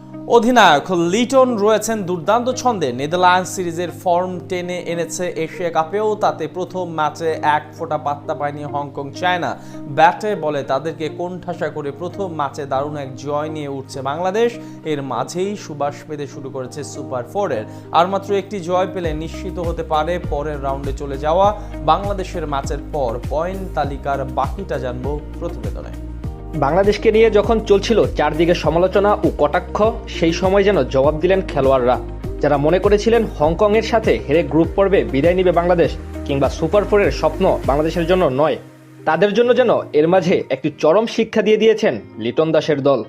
অধিনায়ক লিটন রয়েছেন দুর্দান্ত ছন্দে। নেদারল্যান্ডস সিরিজের ফর্ম টেনে এনেছে এশিয়া কাপেও, তাতে প্রথম ম্যাচে এক ফোঁটা পাত্তা পায়নি হংকং চায়না। ব্যাটে বলে তাদেরকে কোণঠাসা করে প্রথম ম্যাচে দারুণ এক জয় নিয়ে উঠছে বাংলাদেশ। এর মাঝেই সুবাস পেতে শুরু করেছে সুপার ফোরের। আর মাত্র একটি জয় পেলে নিশ্চিত হতে পারে পরের রাউন্ডে চলে যাওয়া। বাংলাদেশের ম্যাচের পর পয়েন্ট তালিকার বাকিটা জানবো প্রতিবেদনে। বাংলাদেশকে নিয়ে যখন চলছিল চারদিকে সমালোচনা ও কটাক্ষ, সেই সময় যেন জবাব দিলেন খেলোয়াড়রা। যারা মনে করেছিলেন হংকং এর সাথে হেরে গ্রুপ পর্বে বিদায় নিবে বাংলাদেশ কিংবা সুপার ফোরের স্বপ্ন বাংলাদেশের জন্য নয়, তাদের জন্য যেন এর মাঝে একটি চরম শিক্ষা দিয়ে দিয়েছেন লিটন দাসের দল।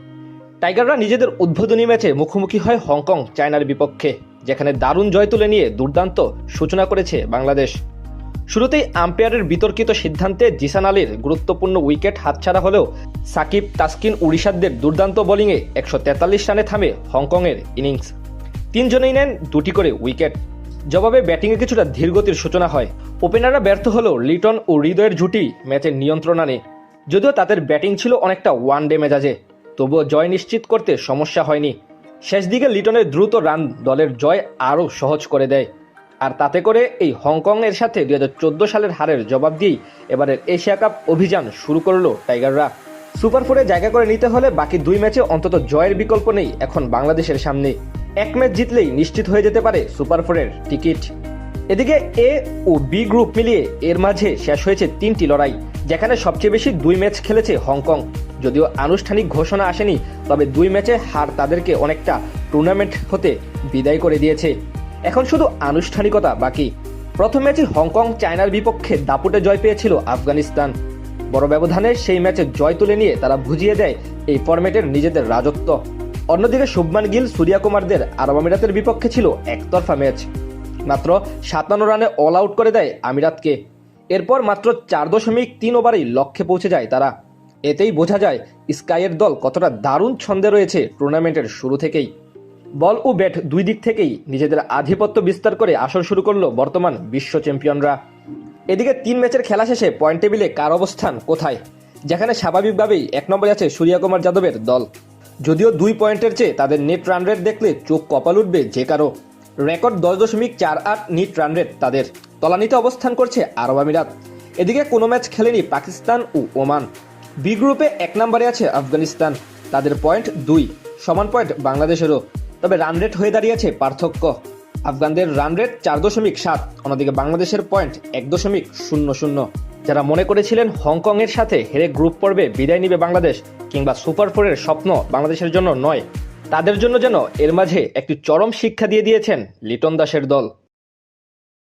টাইগাররা নিজেদের উদ্বোধনী ম্যাচে মুখোমুখি হয় হংকং চায়নার বিপক্ষে, যেখানে দারুণ জয় তুলে নিয়ে দুর্দান্ত সূচনা করেছে বাংলাদেশ। শুরুতেই আম্পায়ারের বিতর্কিত সিদ্ধান্তে জিসান আলীর গুরুত্বপূর্ণ উইকেট হাতছাড়া হলেও সাকিব, তাসকিন, উড়িষ্যাদের দুর্দান্ত বোলিংয়ে 143 রানে থামে হংকংয়ের ইনিংস। তিনজনেই নেন দুটি করে উইকেট। জবাবে ব্যাটিংয়ে কিছুটা ধীরগতির সূচনা হয়। ওপেনাররা ব্যর্থ হলেও লিটন ও হৃদয়ের জুটি ম্যাচের নিয়ন্ত্রণ আনে। যদিও তাদের ব্যাটিং ছিল অনেকটা ওয়ান ডে মেজাজে, তবুও জয় নিশ্চিত করতে সমস্যা হয়নি। শেষ দিকে লিটনের দ্রুত রান দলের জয় আরও সহজ করে দেয়। আর তাতে করে এই হংকং এর সাথে 2014 সালের হারের জবাব দিয়েই এবারের এশিয়া কাপ অভিযান শুরু করলো টাইগাররা। সুপার ফোরে জায়গা করে নিতে হলে বাকি দুই ম্যাচে অন্তত জয়ের বিকল্প নেই এখন বাংলাদেশের সামনে। এক ম্যাচ জিতলেই নিশ্চিত হয়ে যেতে পারে সুপার ফোরের টিকিট। এদিকে এ ও বি গ্রুপ মিলিয়ে এর মাঝে শেষ হয়েছে 3টি লড়াই, যেখানে সবচেয়ে বেশি 2 ম্যাচ খেলেছে হংকং। যদিও আনুষ্ঠানিক ঘোষণা আসেনি, তবে 2 ম্যাচে হার তাদেরকে অনেকটা টুর্নামেন্ট হতে বিদায় করে দিয়েছে। এখন শুধু আনুষ্ঠানিকতা বাকি। প্রথম ম্যাচে হংকং চায়নার বিপক্ষে দাপুটে জয় পেয়েছিল আফগানিস্তান। বড় ব্যবধানে সেই ম্যাচে জয় তুলে নিয়ে তারা বুঝিয়ে দেয় এই ফরম্যাটের নিজেদের রাজত্ব। অন্যদিকে শুভমান গিল, সূর্য কুমারদের আরব আমিরাতের বিপক্ষে ছিল একতরফা ম্যাচ। মাত্র 57 রানে অল আউট করে দেয় আমিরাতকে। এরপর মাত্র 4.3 ওভারেই লক্ষ্যে পৌঁছে যায় তারা। এতেই বোঝা যায় স্কাইয়ের দল কতটা দারুণ ছন্দে রয়েছে টুর্নামেন্টের শুরু থেকেই। বল ও ব্যাট দুই দিক থেকেই নিজেদের আধিপত্য বিস্তার করে আসর শুরু করলো বর্তমান বিশ্ব চ্যাম্পিয়নরা। এদিকে 3 ম্যাচের খেলা শেষে পয়েন্ট টেবিলে কার অবস্থান কোথায়, যেখানে স্বাভাবিকভাবেই 1 নম্বরে আছে সূর্য কুমার যাদবের দল। যদিও 2 পয়েন্টের চেয়ে তাদের নেট রান রেট দেখলে চোখ কপাল উঠবে যে কারো। রেকর্ড 10.48 নেট রান রেট তাদের। তলানিতে অবস্থান করছে আরব আমিরাত। এদিকে কোনো ম্যাচ খেলেনি পাকিস্তান ও ওমান। বি গ্রুপে 1 নম্বরে আছে আফগানিস্তান, তাদের পয়েন্ট 2, সমান পয়েন্ট বাংলাদেশেরও। তবে রান রেট হয়ে দাঁড়িয়েছে পার্থক্য। আফগানদের রান রেট 4.7, অন্যদিকে বাংলাদেশের পয়েন্ট 1.00। যারা মনে করেছিলেন হংকং এর সাথে হেরে গ্রুপ পর্বে বিদায় নিবে বাংলাদেশ কিংবা সুপার ফোরের স্বপ্ন বাংলাদেশের জন্য নয়, তাদের জন্য যেন এর মাঝে একটি চরম শিক্ষা দিয়ে দিয়েছেন লিটন দাসের দল।